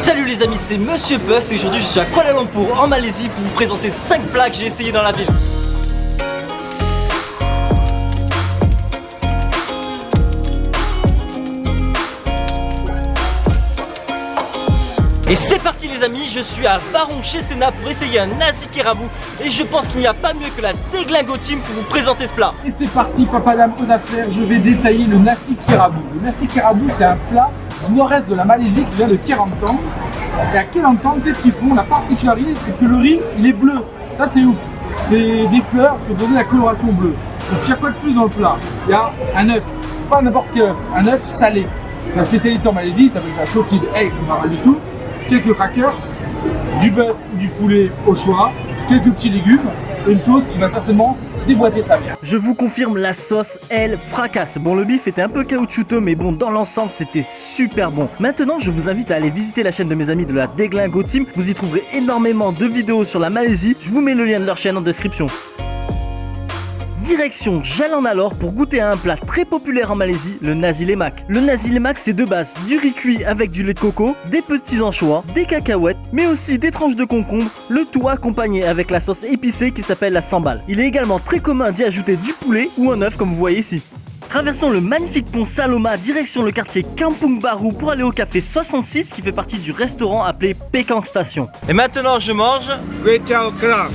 Salut les amis, c'est Monsieur Puss et aujourd'hui je suis à Kuala Lumpur en Malaisie pour vous présenter 5 plats que j'ai essayé dans la ville. Et c'est parti les amis, je suis à Varong chez Sena pour essayer un nasi kerabu et je pense qu'il n'y a pas mieux que la Deglingo Team pour vous présenter ce plat. Et c'est parti, papa dame aux affaires, je vais détailler le nasi kerabu. Le nasi kerabu, c'est un plat du nord-est de la Malaisie qui vient de Kelantan. Et à Kelantan, qu'est-ce qu'ils font? La particularité, c'est que le riz, il est bleu. Ça, c'est ouf. C'est des fleurs pour donner la coloration bleue. Donc, il y a quoi de plus dans le plat? Il y a un œuf, pas n'importe quel œuf, un œuf salé. C'est la spécialité en Malaisie, ça s'appelle ça salted egg, c'est pas mal du tout. Quelques crackers, du bœuf ou du poulet au choix, quelques petits légumes et une sauce qui va certainement déboîter sa mère. Je vous confirme, la sauce, elle fracasse. Bon, le bif était un peu caoutchouteux, mais bon, dans l'ensemble, c'était super bon. Maintenant, je vous invite à aller visiter la chaîne de mes amis de la Deglingo Team. Vous y trouverez énormément de vidéos sur la Malaisie. Je vous mets le lien de leur chaîne en description. Direction Jalan Alor pour goûter à un plat très populaire en Malaisie, le nasi lemak. Le nasi lemak, c'est de base du riz cuit avec du lait de coco, des petits anchois, des cacahuètes, mais aussi des tranches de concombre, le tout accompagné avec la sauce épicée qui s'appelle la sambal. Il est également très commun d'y ajouter du poulet ou un œuf comme vous voyez ici. Traversons le magnifique pont Saloma, direction le quartier Kampung Baru pour aller au café 66 qui fait partie du restaurant appelé Pekang Station. Et maintenant je mange.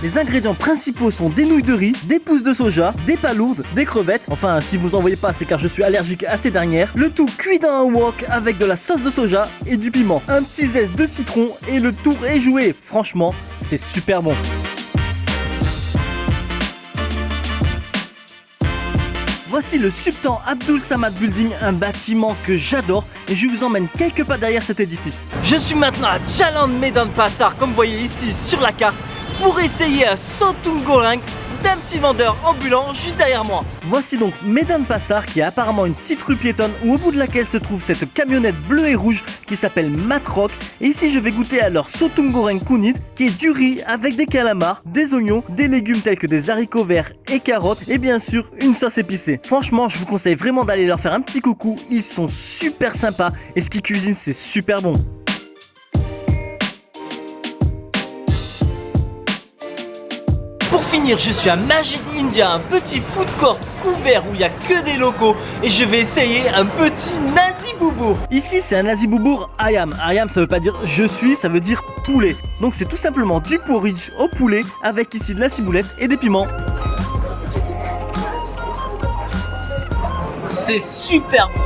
Les ingrédients principaux sont des nouilles de riz, des pousses de soja, des palourdes, des crevettes, enfin si vous en voyez pas c'est car je suis allergique à ces dernières, le tout cuit dans un wok avec de la sauce de soja et du piment, un petit zeste de citron et le tour est joué. Franchement, c'est super bon. Voici le Sultan Abdul Samad Building, un bâtiment que j'adore et je vous emmène quelques pas derrière cet édifice. Je suis maintenant à Jalan Medan Pasar comme vous voyez ici sur la carte pour essayer un sotung goreng d'un petit vendeur ambulant juste derrière moi. Voici donc Medan Pasar qui est apparemment une petite rue piétonne où au bout de laquelle se trouve cette camionnette bleue et rouge qui s'appelle Matrock. Et ici je vais goûter à leur sotung goreng kunit qui est du riz avec des calamars, des oignons, des légumes tels que des haricots verts et carottes et bien sûr une sauce épicée. Franchement je vous conseille vraiment d'aller leur faire un petit coucou, ils sont super sympas et ce qu'ils cuisinent c'est super bon. Pour finir, je suis à Majid India, un petit food court couvert où il n'y a que des locaux et je vais essayer un petit nasi boubour. Ici c'est un nasi boubour ayam. Ayam ça veut pas dire je suis, ça veut dire poulet. Donc c'est tout simplement du porridge au poulet avec ici de la ciboulette et des piments. C'est super bon.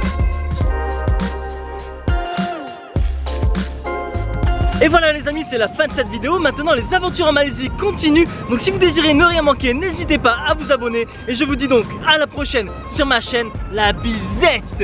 Et voilà les amis, c'est la fin de cette vidéo. Maintenant les aventures en Malaisie continuent. Donc si vous désirez ne rien manquer, n'hésitez pas à vous abonner. Et je vous dis donc à la prochaine sur ma chaîne La Bizette.